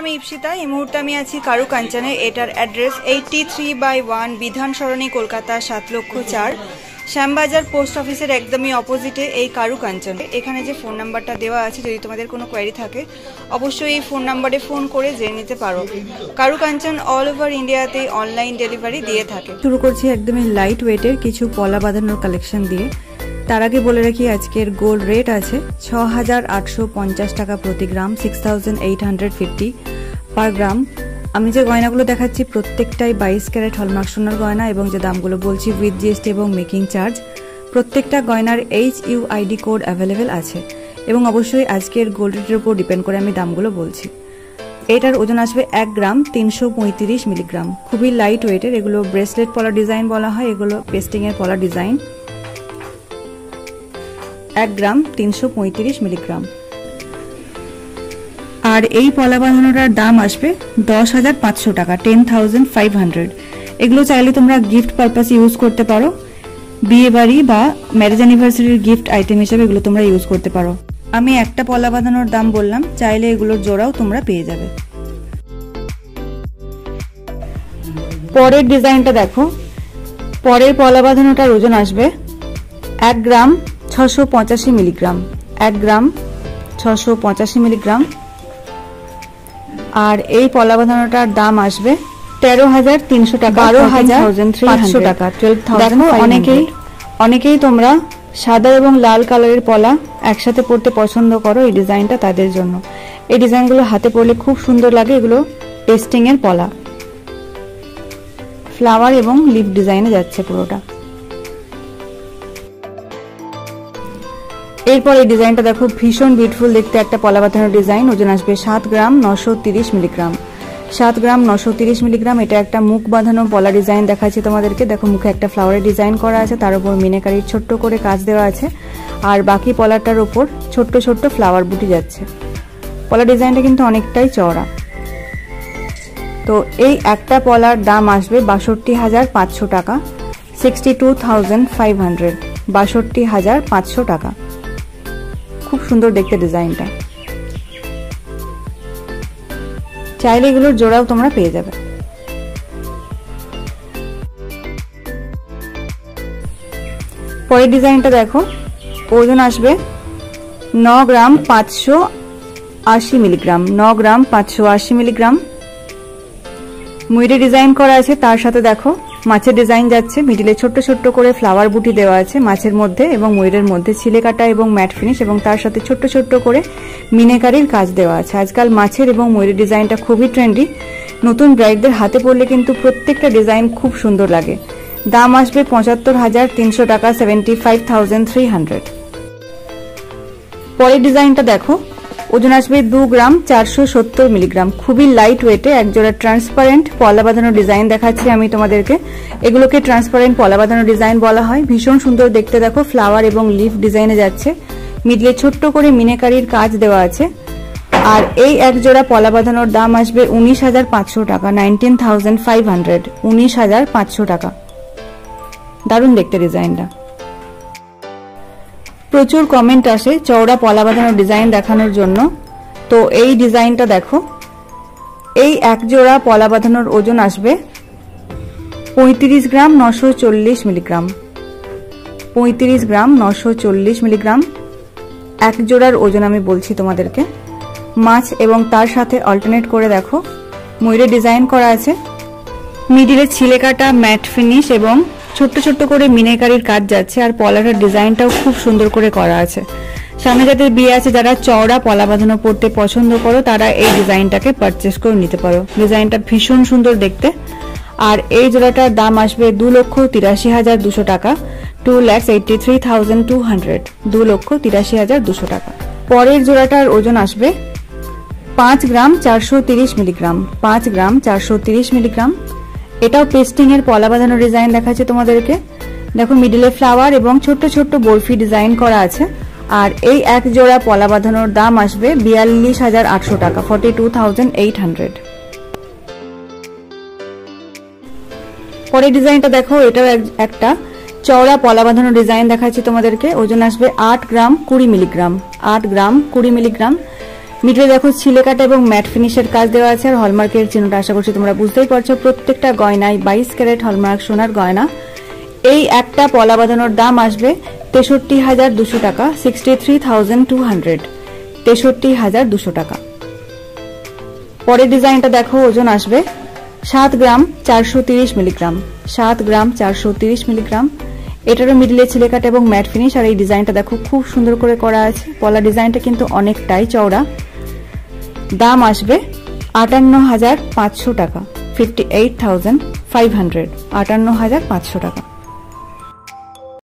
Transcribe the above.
আমি ইপসিতা। এই মুহূর্তে আমি আছি কারু কাঞ্চনে। এটার অ্যাড্রেস 83/1 বিধান সরণি, কলকাতা 7,04,000। শ্যামবাজার পোস্ট অফিসের একদমই অপোজিটে এই কারু কাঞ্চন। এখানে যে ফোন নাম্বারটা দেওয়া আছে, যদি তোমাদের কোনো কোয়ারি থাকে অবশ্যই এই ফোন নাম্বারে ফোন করে জেনে নিতে পারো। কারু কাঞ্চন অল ওভার ইন্ডিয়াতে অনলাইন ডেলিভারি দিয়ে থাকে। শুরু করছি একদমই লাইট ওয়েটের কিছু পলা বাঁধানোর কালেকশন দিয়ে। তার আগে বলে রাখি আজকের গোল্ড রেট আছে 6,850 টাকা প্রতি গ্রাম, 6,850 পার গ্রাম। আমি যে গয়নাগুলো দেখাচ্ছি প্রত্যেকটাই 22 ক্যারেট হলমার্ক সোনার গয়না, এবং যে দামগুলো বলছি উইথ জিএসটি এবং মেকিং চার্জ। প্রত্যেকটা গয়নার HUID কোড অ্যাভেলেবেল আছে, এবং অবশ্যই আজকের গোল্ড রেটের উপর ডিপেন্ড করে আমি দামগুলো বলছি। এটার ওজন আসবে 1 গ্রাম 335 মিলিগ্রাম। খুবই লাইট ওয়েটের। এগুলো ব্রেসলেট পলা ডিজাইন বলা হয়, এগুলো পেস্টিং এর পলা ডিজাইন। 1 গ্রাম 335 মিলিগ্রাম। আর এই পলা বাঁধানোটার দাম আসবে 10,500 টাকা, 10,500। এগুলো চাইলে তোমরা গিফট পারপাস ইউজ করতে পারো, বিয়ে বাড়ি বা ম্যারেজ অ্যানিভার্সারির গিফট আইটেম হিসেবে এগুলো তোমরা ইউজ করতে পারো। আমি একটা পলা বাঁধানোর দাম বললাম, চাইলে এগুলোর জোড়াও তোমরা পেয়ে যাবে। পরের ডিজাইনটা দেখো। পরের পলা বাঁধানোটার ওজন আসবে 1 গ্রাম 685 মিলিগ্রাম, 1 গ্রাম 685 মিলিগ্রাম। আর এই পলা বাঁধানোটার দাম আসবে 13,300 টাকা, 12,500 টাকা, 12,500। অনেকেই তোমরা সাদা এবং লাল কালারের পলা একসাথে পরতে পছন্দ করো। এই ডিজাইনটা তাদের জন্য। এই ডিজাইনগুলো হাতে পরলে খুব সুন্দর লাগে। এগুলো পেস্টিং এর পলা, ফ্লাওয়ার এবং লিফ ডিজাইনে যাচ্ছে পুরোটা। এরপর এই ডিজাইনটা দেখো, ভীষণ বিউটিফুল দেখতে একটা পলা বাঁধানোর ডিজাইন। ওজন আসবে 7 গ্রাম 930 মিলিগ্রাম, 7 গ্রাম 930 মিলিগ্রাম। এটা একটা মুখ বাঁধানো পলা ডিজাইন দেখাচ্ছি তোমাদেরকে। দেখো, মুখে একটা ফ্লাওয়ারের ডিজাইন করা আছে, তার উপর মিনাকারির ছোট্ট করে কাজ দেওয়া আছে, আর বাকি পলাটার উপর ছোট্ট ছোট্ট ফ্লাওয়ার বুটি যাচ্ছে। পলা ডিজাইনটা কিন্তু অনেকটাই চওড়া। তো এই একটা পলার দাম আসবে 62,500 টাকা, 62,500, 62,500 টাকা। খুব সুন্দর দেখতে ডিজাইনটা। চাইলে এগুলোর জোড়াও তোমরা পেয়ে যাবে। পরের ডিজাইনটা দেখো। ওজন আসবে 9 গ্রাম 580 মিলিগ্রাম, 9 গ্রাম 580 মিলিগ্রাম। ময়ূরের ডিজাইন করা আছে, তার সাথে দেখো মাছের ডিজাইন যাচ্ছে। মিডিলে ছোট্ট ছোট্ট করে ফ্লাওয়ার বুটি দেওয়া আছে মাছের মধ্যে এবং ময়ূরের মধ্যে, ছিলে কাটা এবং ম্যাট ফিনিশ, এবং তার সাথে ছোট্ট ছোট্ট করে মিনাকারির কাজ দেওয়া আছে। আজকাল মাছের এবং ময়ূরের ডিজাইনটা খুবই ট্রেন্ডি। নতুন ব্রাইডদের হাতে পরলে কিন্তু প্রত্যেকটা ডিজাইন খুব সুন্দর লাগে। দাম আসবে 75,300 টাকা, 75,300। পরের ডিজাইনটা দেখো। ওজন আসবে 2 গ্রাম 470 মিলিগ্রাম। খুবই লাইট ওয়েটে একজোড়া ট্রান্সপারেন্ট পলা বাঁধানো ডিজাইন দেখাচ্ছি আমি তোমাদেরকে। এগুলোকে ট্রান্সপারেন্ট পলা বাঁধানো ডিজাইন বলা হয়। ভীষণ সুন্দর দেখতে। দেখো, ফ্লাওয়ার এবং লিফ ডিজাইনে যাচ্ছে। মিডলে ছোট্ট করে মিনাকারির কাজ দেওয়া আছে। আর এই একজোড়া পলা বাঁধানোর দাম আসবে 19,500 টাকা, 19,500, 19,500 টাকা। দারুণ দেখতে ডিজাইনটা। প্রচুর কমেন্ট আসে চওড়া পলা বাঁধানোর ডিজাইন দেখানোর জন্য। তো এই ডিজাইনটা দেখো। এই এক জোড়া পলা বাঁধানোর ওজন আসবে 35 গ্রাম 940 মিলিগ্রাম, 35 গ্রাম 940 মিলিগ্রাম। এক জোড়ার ওজন আমি বলছি তোমাদেরকে। মাছ এবং তার সাথে অল্টারনেট করে দেখো ময়ূরের ডিজাইন করা আছে। মিডিলে ছিলে কাটা ম্যাট ফিনিশ এবং ছোট্ট ছোট্ট করে মিনাকারির কাজ যাচ্ছে। আর পলাটার ডিজাইনটাও খুব সুন্দর করে করা আছে। সামনে যাদের বিয়ে আছে, যারা চওড়া পলা বাঁধানো পড়তে পছন্দ করো, তারা এই ডিজাইনটাকে পারচেস করে নিতে পারো। ডিজাইনটা ভীষণ সুন্দর দেখতে। আর এই জোড়াটার দাম আসবে 2,83,200 টাকা, 2,83,200, 2,83,200 টাকা। পরের জোড়াটার ওজন আসবে 5 গ্রাম 430 মিলিগ্রাম, 5 গ্রাম 430 মিলিগ্রাম। এটাও পেস্টিং এর পলা বাঁধানো ডিজাইন দেখাচ্ছে তোমাদেরকে। দেখো, মিডিলে ফ্লাওয়ার এবং ছোট্ট ছোট্ট বরফি ডিজাইন করা আছে। আর এই এক জোড়া পলা বাঁধানোর দাম আসবে 42,800 টাকা, 42,800। পরের ডিজাইনটা দেখো। এটাও একটা চওড়া পলা বাঁধানো ডিজাইন দেখাচ্ছি তোমাদেরকে। ওজন আসবে 8 গ্রাম 20 মিলিগ্রাম, 8 গ্রাম 20 মিলিগ্রাম। মিডলে দেখো ছিলে কাটা এবং ম্যাট ফিনিশের কাজ দেওয়া আছে আর হলমার্কের চিহ্নটা আশা করছি তোমরা বুঝতেই পারছো। প্রত্যেকটা গয়নায় 22 ক্যারেট হলমার্ক সোনার গয়না। এই একটা পলা বাঁধানোর দাম আসবে 63,200 টাকা, 63,200, 63,200 টাকা। পরের ডিজাইনটা দেখো, ওজন আসবে 7 গ্রাম 430 মিলিগ্রাম, 7 গ্রাম 430 মিলিগ্রাম। এটারও মিডলে ছিলে কাটা এবং ম্যাট ফিনিশ। আর এই ডিজাইনটা দেখো খুব সুন্দর করে করা আছে। পলা ডিজাইনটা কিন্তু অনেকটাই চওড়া। দাম আসবে 58,500 টাকা, 58,500, 58,500 টাকা।